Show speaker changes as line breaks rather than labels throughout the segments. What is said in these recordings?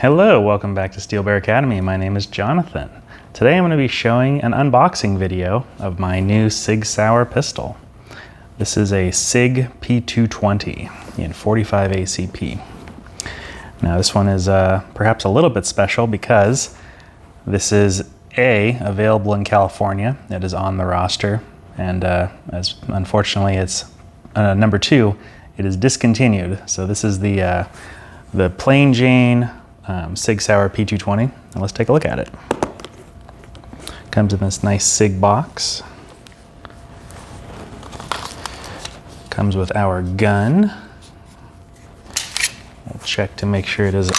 Hello, welcome back to Steel Bear Academy. My name is Jonathan. Today I'm going to be showing an unboxing video of my new Sig Sauer pistol. This is a Sig P220 in 45 ACP. Now this one is perhaps a little bit special because this is available in California. It is on the roster, and as unfortunately it's number 2, it is discontinued. So this is the plain Jane Sig Sauer P220, and let's take a look at it. Comes in this nice Sig box. Comes with our gun. We'll check to make sure it is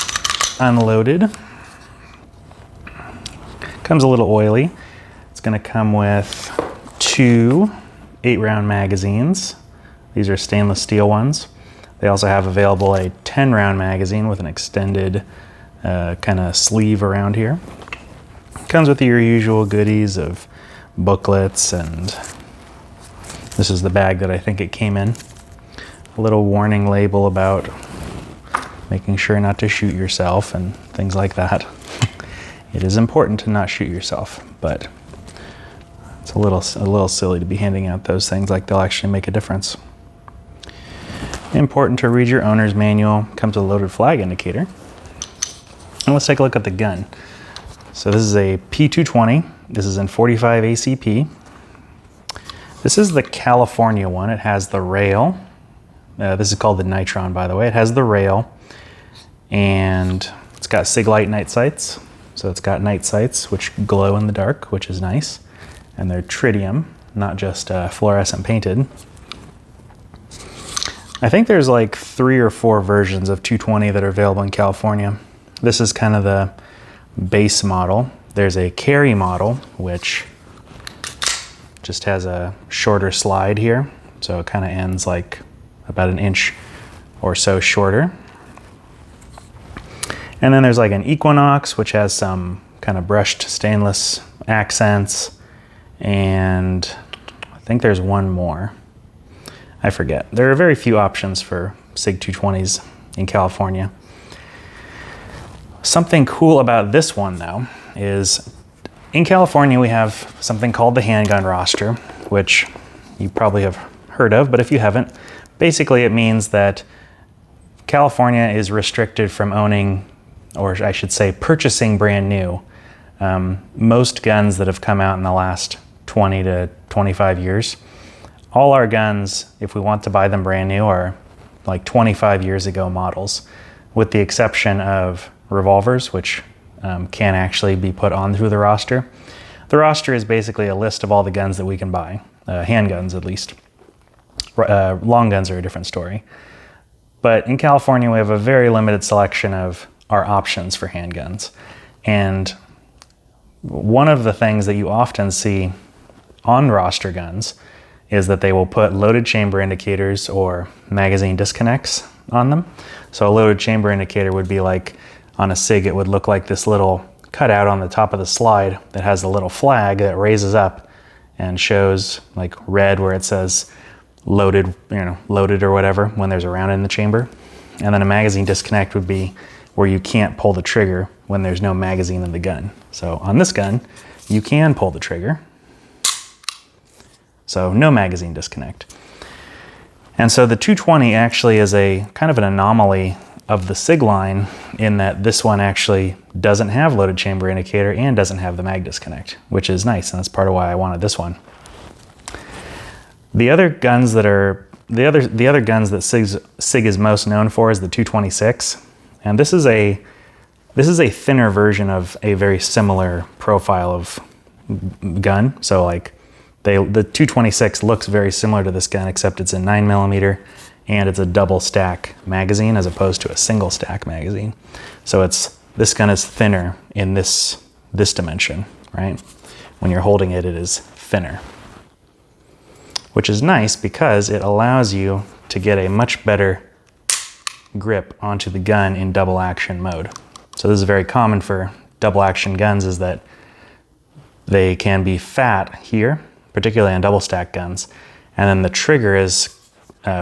unloaded. Comes a little oily. It's going to come with 2 8-round magazines. These are stainless steel ones. They also have available a 10-round magazine with an extended kind of sleeve around here. Comes with your usual goodies of booklets, and this is the bag that I think it came in. A little warning label about making sure not to shoot yourself and things like that. It is important to not shoot yourself, but it's a little silly to be handing out those things like they'll actually make a difference. Important to read your owner's manual. Comes with a loaded flag indicator. And let's take a look at the gun. So this is a P220. This is in 45 ACP. This is the California one. It has the rail. This is called the Nitron, by the way. It has the rail, and it's got Sig Light night sights. So it's got night sights which glow in the dark, which is nice. And they're tritium, not just fluorescent painted. I think there's like 3 or 4 versions of 220 that are available in California. This is kind of the base model. There's a carry model, which just has a shorter slide here. So it kind of ends like about 1 inch or so shorter. And then there's like an Equinox, which has some kind of brushed stainless accents. And I think there's one more. I forget. There are very few options for Sig 220s in California. Something cool about this one, though, is in California we have something called the handgun roster, which you probably have heard of, but if you haven't, basically it means that California is restricted from owning, or I should say purchasing brand new. Most guns that have come out in the last 20 to 25 years, all our guns, if we want to buy them brand new, are like 25 years ago models, with the exception of revolvers, which can actually be put on through the roster. The roster is basically a list of all the guns that we can buy, handguns at least. Long guns are a different story. But in California, we have a very limited selection of our options for handguns. And one of the things that you often see on roster guns is that they will put loaded chamber indicators or magazine disconnects on them. So a loaded chamber indicator would be like, on a Sig, it would look like this little cutout on the top of the slide that has a little flag that raises up and shows like red where it says loaded, loaded or whatever when there's a round in the chamber. And then a magazine disconnect would be where you can't pull the trigger when there's no magazine in the gun. So on this gun, you can pull the trigger. So no magazine disconnect. And so the 220 actually is a kind of an anomaly of the Sig line in that this one actually doesn't have loaded chamber indicator and doesn't have the mag disconnect, which is nice, and that's part of why I wanted this one. The other guns that Sig is most known for is the 226, and this is a thinner version of a very similar profile of gun. So like the 226 looks very similar to this gun, except it's a 9mm and it's a double stack magazine as opposed to a single stack magazine. So this gun is thinner in this dimension, right? When you're holding it, it is thinner, which is nice because it allows you to get a much better grip onto the gun in double action mode. So this is very common for double action guns, is that they can be fat here, particularly on double stack guns, and then the trigger is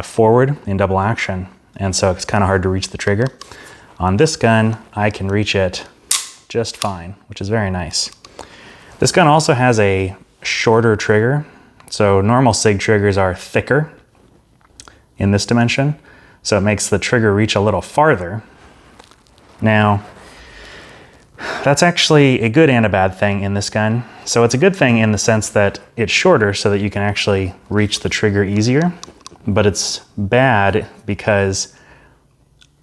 forward in double action, and so it's kind of hard to reach the trigger. On this gun, I can reach it just fine, which is very nice. This gun also has a shorter trigger. So normal SIG triggers are thicker in this dimension, so it makes the trigger reach a little farther. Now, that's actually a good and a bad thing in this gun. So it's a good thing in the sense that it's shorter so that you can actually reach the trigger easier, but it's bad because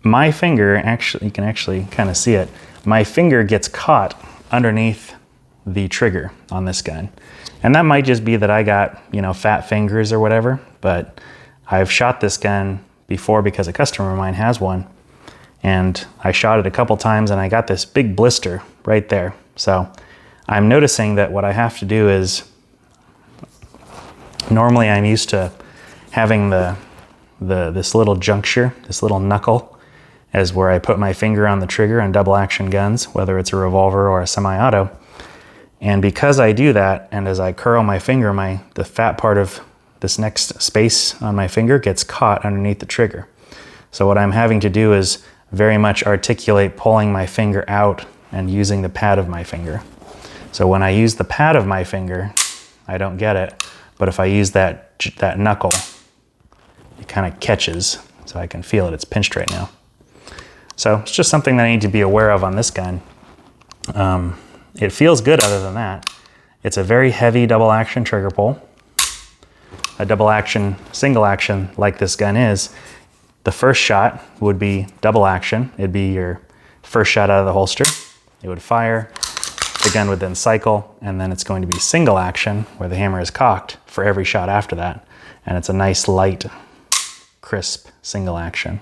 my finger, actually, you can actually kind of see it, my finger gets caught underneath the trigger on this gun. And that might just be that I got, you know, fat fingers or whatever, but I've shot this gun before because a customer of mine has one, and I shot it a couple times and I got this big blister right there. So I'm noticing that what I have to do is, normally I'm used to having this little juncture, this little knuckle, as where I put my finger on the trigger on double action guns, whether it's a revolver or a semi-auto. And because I do that, and as I curl my finger, the fat part of this next space on my finger gets caught underneath the trigger. So what I'm having to do is very much articulate pulling my finger out and using the pad of my finger. So when I use the pad of my finger, I don't get it. But if I use that knuckle, it kind of catches, so I can feel it. It's pinched right now. So it's just something that I need to be aware of on this gun. It feels good other than that. It's a very heavy double action trigger pull. A double action, single action like this gun is, the first shot would be double action. It'd be your first shot out of the holster. It would fire, the gun would then cycle, and then it's going to be single action where the hammer is cocked for every shot after that. And it's a nice, light, crisp single action.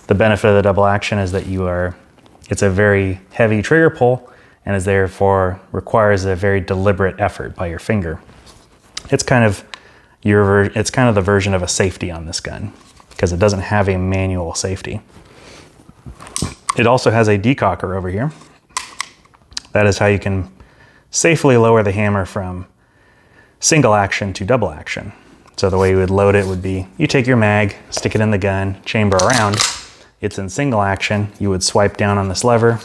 The benefit of the double action is that it's a very heavy trigger pull and is therefore requires a very deliberate effort by your finger. It's kind of the version of a safety on this gun because it doesn't have a manual safety. It also has a decocker over here. That is how you can safely lower the hammer from single action to double action. So the way you would load it would be, you take your mag, stick it in the gun, chamber around. It's in single action. You would swipe down on this lever,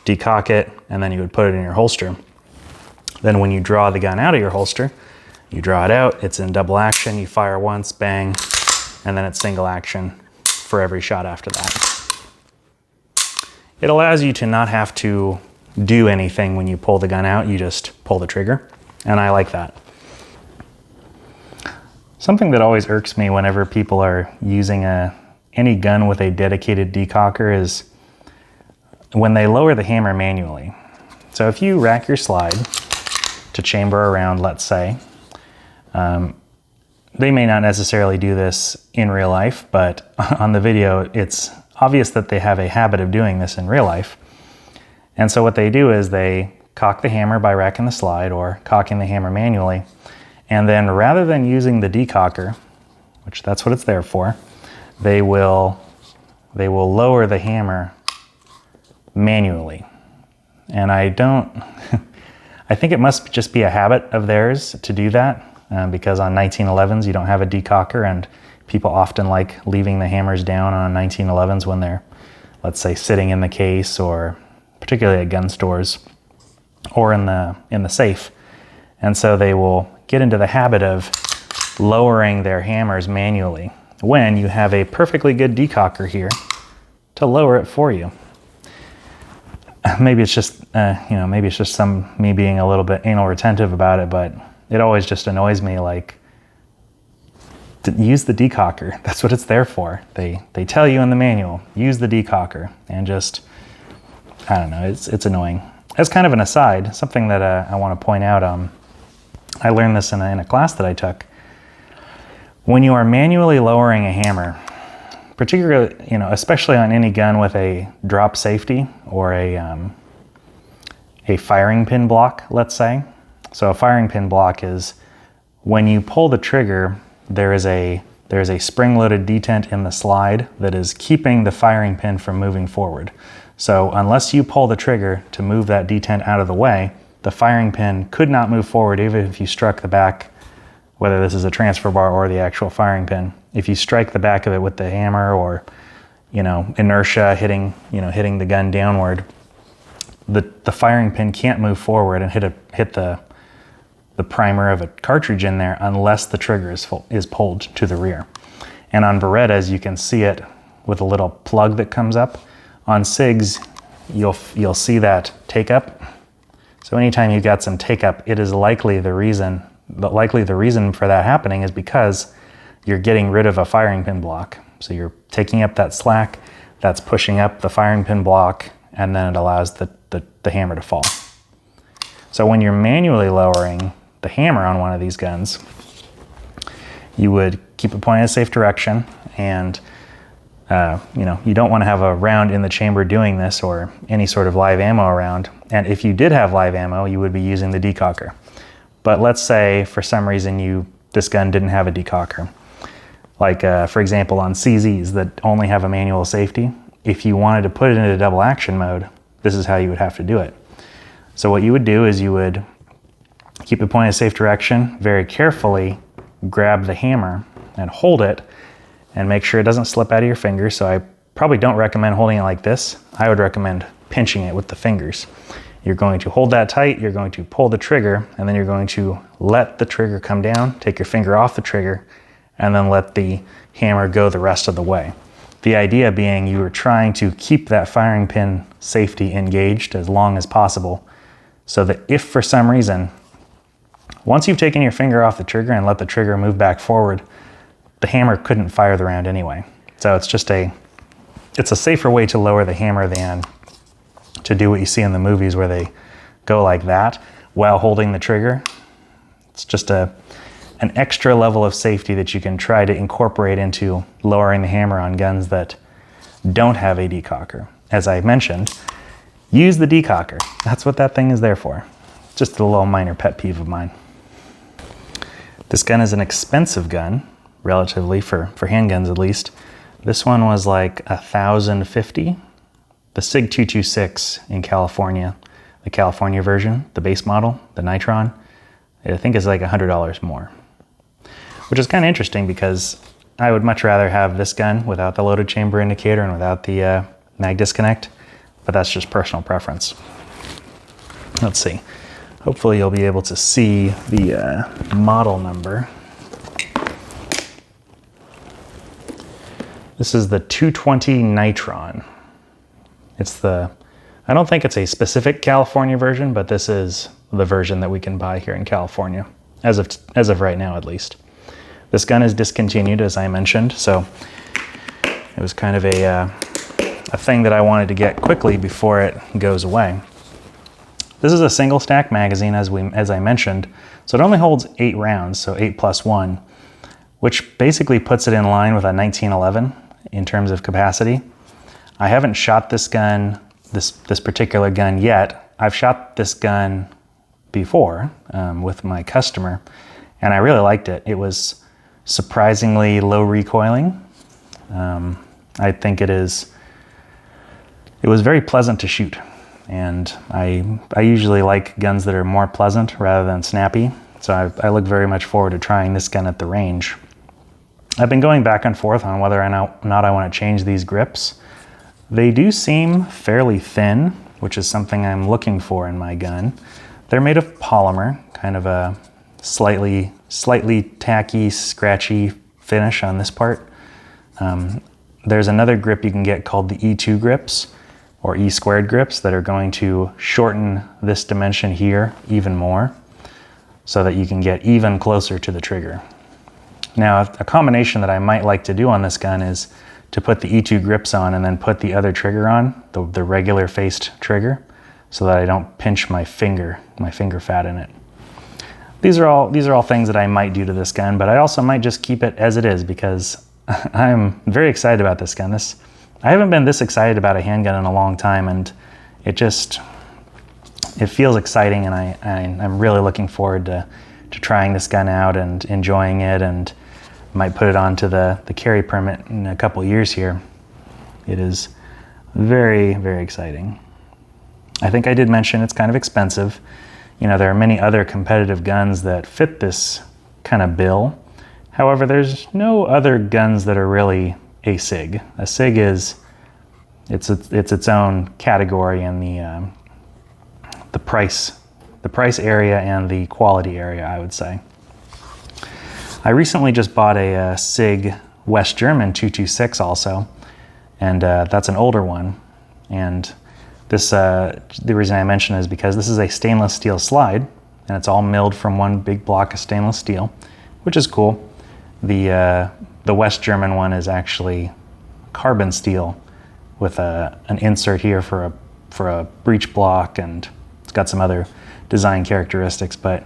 decock it, and then you would put it in your holster. Then when you draw the gun out of your holster, you draw it out, it's in double action, you fire once, bang, and then it's single action for every shot after that. It allows you to not have to do anything when you pull the gun out, you just pull the trigger, and I like that. Something that always irks me whenever people are using any gun with a dedicated decocker is when they lower the hammer manually. So if you rack your slide to chamber around, let's say, they may not necessarily do this in real life, but on the video, it's obvious that they have a habit of doing this in real life. And so what they do is they cock the hammer by racking the slide or cocking the hammer manually. And then rather than using the decocker, which that's what it's there for, they will lower the hammer manually. And I think it must just be a habit of theirs to do that because on 1911s you don't have a decocker, and people often like leaving the hammers down on 1911s when they're, let's say, sitting in the case, or particularly at gun stores or in the safe. And so they will get into the habit of lowering their hammers manually when you have a perfectly good decocker here to lower it for you. Maybe it's just, maybe it's just me being a little bit anal retentive about it, but it always just annoys me, like, to use the decocker. That's what it's there for. They tell you in the manual, use the decocker, and just, I don't know, it's annoying. As kind of an aside, something that I want to point out, I learned this in a class that I took. When you are manually lowering a hammer, particularly, especially on any gun with a drop safety or a firing pin block, let's say. So a firing pin block is when you pull the trigger, there is a spring-loaded detent in the slide that is keeping the firing pin from moving forward. So unless you pull the trigger to move that detent out of the way, the firing pin could not move forward even if you struck the back, whether this is a transfer bar or the actual firing pin. If you strike the back of it with the hammer or inertia hitting the gun downward, the firing pin can't move forward and hit the primer of a cartridge in there unless the trigger is pulled to the rear. And on Berettas, you can see it with a little plug that comes up. On Sigs, you'll see that take up. So anytime you've got some take up, it is likely the reason for that happening is because you're getting rid of a firing pin block. So you're taking up that slack, that's pushing up the firing pin block, and then it allows the hammer to fall. So when you're manually lowering the hammer on one of these guns, you would keep it pointed in a safe direction, and you don't want to have a round in the chamber doing this or any sort of live ammo around. And if you did have live ammo, you would be using the decocker. But let's say for some reason this gun didn't have a decocker. Like for example on CZs that only have a manual safety, if you wanted to put it into double action mode, this is how you would have to do it. So what you would do is you would keep it pointed in a safe direction, very carefully grab the hammer and hold it and make sure it doesn't slip out of your fingers. So I probably don't recommend holding it like this. I would recommend pinching it with the fingers. You're going to hold that tight, you're going to pull the trigger, and then you're going to let the trigger come down, take your finger off the trigger, and then let the hammer go the rest of the way. The idea being you were trying to keep that firing pin safety engaged as long as possible, so that if for some reason, once you've taken your finger off the trigger and let the trigger move back forward, the hammer couldn't fire the round anyway. So it's a safer way to lower the hammer than to do what you see in the movies where they go like that while holding the trigger. It's just an extra level of safety that you can try to incorporate into lowering the hammer on guns that don't have a decocker. As I mentioned, use the decocker. That's what that thing is there for. Just a little minor pet peeve of mine. This gun is an expensive gun, relatively, for handguns at least. This one was like $1,050. The Sig 226 in California, the California version, the base model, the Nitron, I think is like $100 more. Which is kind of interesting because I would much rather have this gun without the loaded chamber indicator and without the mag disconnect, but that's just personal preference. Let's see. Hopefully you'll be able to see the model number. This is the 220 Nitron. I don't think it's a specific California version, but this is the version that we can buy here in California, as of right now at least. This gun is discontinued, as I mentioned, so it was kind of a thing that I wanted to get quickly before it goes away. This is a single stack magazine, as I mentioned, so it only holds 8 rounds, so 8 plus 1, which basically puts it in line with a 1911 in terms of capacity. I haven't shot this gun, this particular gun yet. I've shot this gun before with my customer, and I really liked it. It was surprisingly low recoiling. I think it was very pleasant to shoot. And I usually like guns that are more pleasant rather than snappy. So I look very much forward to trying this gun at the range. I've been going back and forth on whether or not I want to change these grips. They do seem fairly thin, which is something I'm looking for in my gun. They're made of polymer, kind of a slightly tacky, scratchy finish on this part. There's another grip you can get called the E2 grips, or E squared grips, that are going to shorten this dimension here even more so that you can get even closer to the trigger. Now, a combination that I might like to do on this gun is to put the E2 grips on and then put the other trigger on, the regular faced trigger, so that I don't pinch my finger fat in it. These are all things that I might do to this gun, but I also might just keep it as it is because I'm very excited about this gun. I haven't been this excited about a handgun in a long time, and it feels exciting, and I'm really looking forward to trying this gun out and enjoying it, and might put it onto the carry permit in a couple years here. It is very, very exciting. I think I did mention it's kind of expensive. There are many other competitive guns that fit this kind of bill. However, there's no other guns that are really a Sig. A Sig is it's its own category in the price area and the quality area, I would say. I recently just bought a Sig West German 226 also, and that's an older one. And this the reason I mention it is because this is a stainless steel slide, and it's all milled from one big block of stainless steel, which is cool. The West German one is actually carbon steel with an insert here for a breech block, and it's got some other design characteristics. But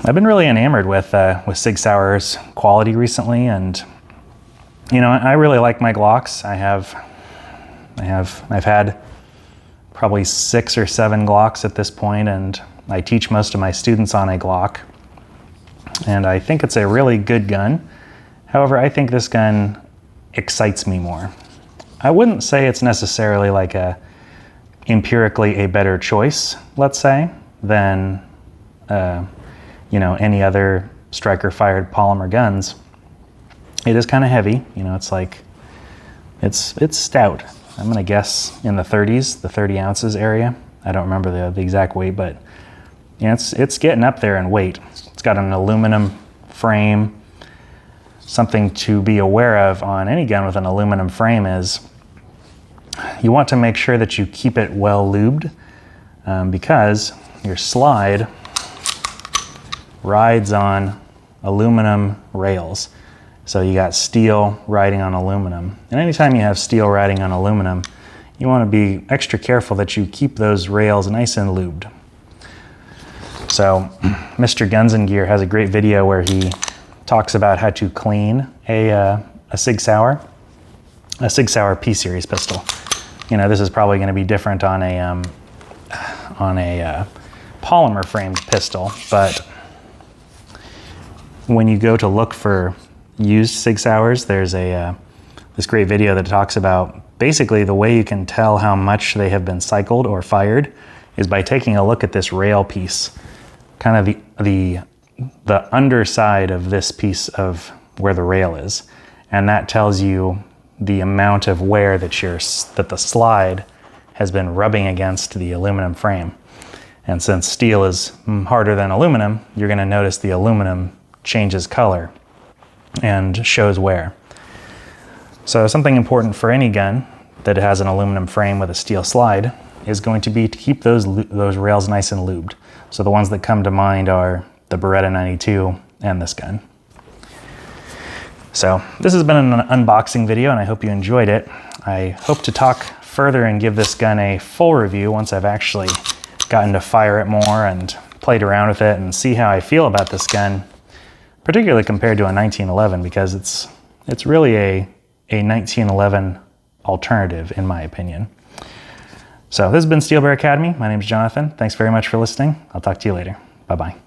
I've been really enamored with Sig Sauer's quality recently, and you know, I really like my Glocks. I've had probably 6 or 7 Glocks at this point, and I teach most of my students on a Glock, and I think it's a really good gun. However, I think this gun excites me more. I wouldn't say it's necessarily like empirically a better choice, let's say, than you know, any other striker fired polymer guns. It is kind of heavy, you know, it's like, it's stout. I'm gonna guess in the 30s, the 30 ounces area. I don't remember the exact weight, but you know, it's getting up there in weight. It's got an aluminum frame. Something to be aware of on any gun with an aluminum frame is you want to make sure that you keep it well lubed, because your slide rides on aluminum rails. So you got steel riding on aluminum. And anytime you have steel riding on aluminum, you want to be extra careful that you keep those rails nice and lubed. So Mr. Guns and Gear has a great video where he talks about how to clean a Sig Sauer P series pistol. You know, this is probably going to be different on a polymer framed pistol, but when you go to look for used Sig Sauers, there's this great video that talks about basically the way you can tell how much they have been cycled or fired is by taking a look at this rail piece, kind of the underside of this piece of where the rail is, and that tells you the amount of wear that the slide has been rubbing against the aluminum frame. And since steel is harder than aluminum, you're going to notice the aluminum changes color and shows wear. So something important for any gun that has an aluminum frame with a steel slide is going to be to keep those rails nice and lubed. So the ones that come to mind are the Beretta 92 and this gun. So this has been an unboxing video, and I hope you enjoyed it. I hope to talk further and give this gun a full review once I've actually gotten to fire it more and played around with it and see how I feel about this gun, particularly compared to a 1911, because it's really a 1911 alternative in my opinion. So this has been Steel Bear Academy. My name is Jonathan. Thanks very much for listening. I'll talk to you later. Bye-bye.